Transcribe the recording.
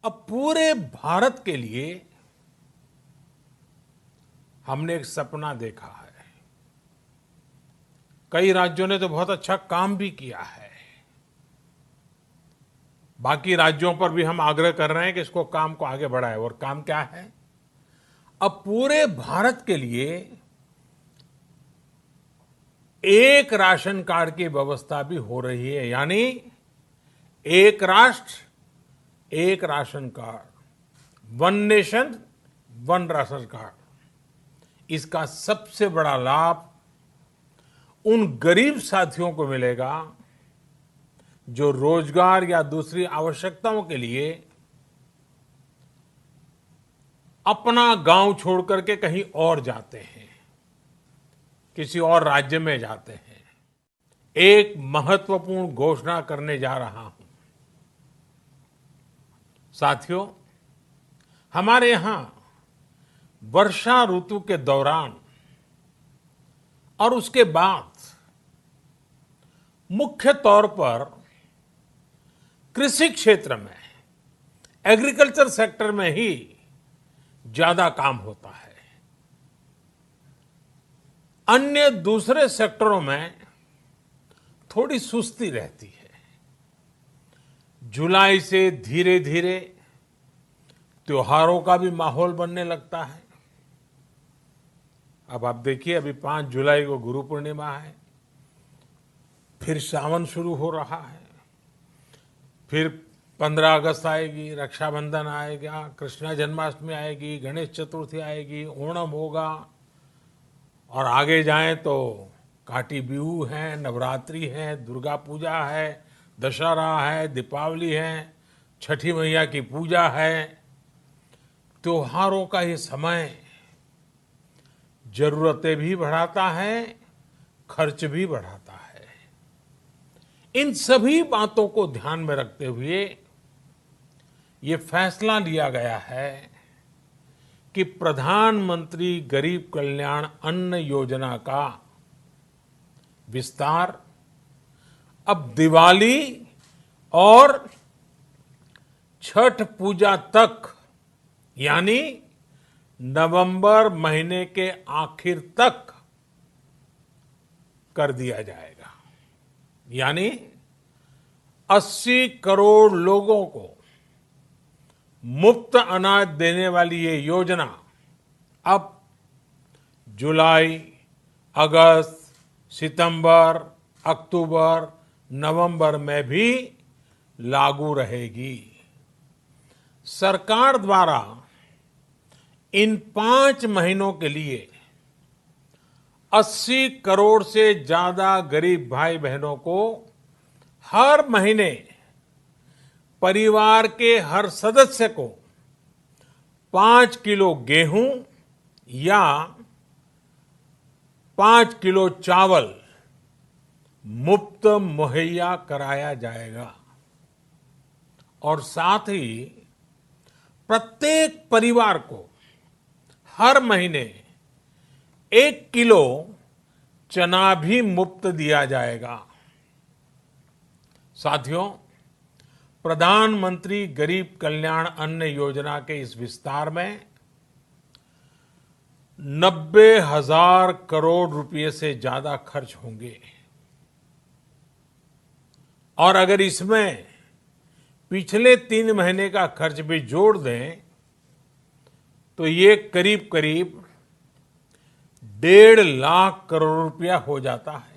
अब पूरे भारत के लिए हमने एक सपना देखा है। कई राज्यों ने तो बहुत अच्छा काम भी किया है। बाकी राज्यों पर भी हम आग्रह कर रहे हैं कि इसको काम को आगे बढ़ाएं। और काम क्या है? अब पूरे भारत के लिए एक राशन कार्ड की व्यवस्था भी हो रही है, यानी एक राष्ट्र एक ration card, one nation one ration card. इसका सबसे बड़ा लाभ उन गरीब साथियों को मिलेगा जो रोजगार या दूसरी आवश्यकताओं के लिए अपना गांव छोड़ करके कहीं और जाते हैं, किसी और राज्य में जाते हैं। एक महत्वपूर्ण घोषणा करने जा रहा हूं। साथियों, हमारे यहां वर्षा ऋतु के दौरान और उसके बाद मुख्य तौर पर कृषि क्षेत्र में, एग्रीकल्चर सेक्टर में ही ज्यादा काम होता है। अन्य दूसरे सेक्टरों में थोड़ी सुस्ती रहती है। जुलाई से धीरे धीरे त्योहारों का भी माहौल बनने लगता है। अब आप देखिए, अभी 5 जुलाई को गुरु पूर्णिमा है, फिर सावन शुरू हो रहा है, फिर 15 अगस्त आएगी, रक्षाबंधन आएगा, कृष्ण जन्माष्टमी आएगी, गणेश चतुर्थी आएगी, ओणम होगा, और आगे जाएं तो काटी बिहू है, नवरात्रि है, दुर्गा पूजा है, दशहरा है, दीपावली है, छठी मैया की पूजा है। त्योहारों का ये समय जरूरतें भी बढ़ाता है, खर्च भी बढ़ाता है। इन सभी बातों को ध्यान में रखते हुए ये फैसला लिया गया है कि प्रधानमंत्री गरीब कल्याण अन्न योजना का विस्तार अब दिवाली और छठ पूजा तक, यानी नवंबर महीने के आखिर तक कर दिया जाएगा। यानी 80 करोड़ लोगों को मुफ्त अनाज देने वाली ये योजना अब जुलाई, अगस्त, सितंबर, अक्टूबर, नवंबर में भी लागू रहेगी। सरकार द्वारा इन 5 महीनों के लिए 80 करोड़ से ज्यादा गरीब भाई बहनों को हर महीने परिवार के हर सदस्य को 5 किलो गेहूं या 5 किलो चावल मुफ्त मुहैया कराया जाएगा। और साथ ही प्रत्येक परिवार को हर महीने 1 किलो चना भी मुफ्त दिया जाएगा। साथियों, प्रधानमंत्री गरीब कल्याण अन्न योजना के इस विस्तार में 90,000 करोड़ रुपए से ज्यादा खर्च होंगे। और अगर इसमें पिछले 3 महीने का खर्च भी जोड़ दें तो ये करीब करीब 1.5 लाख करोड़ रुपया हो जाता है।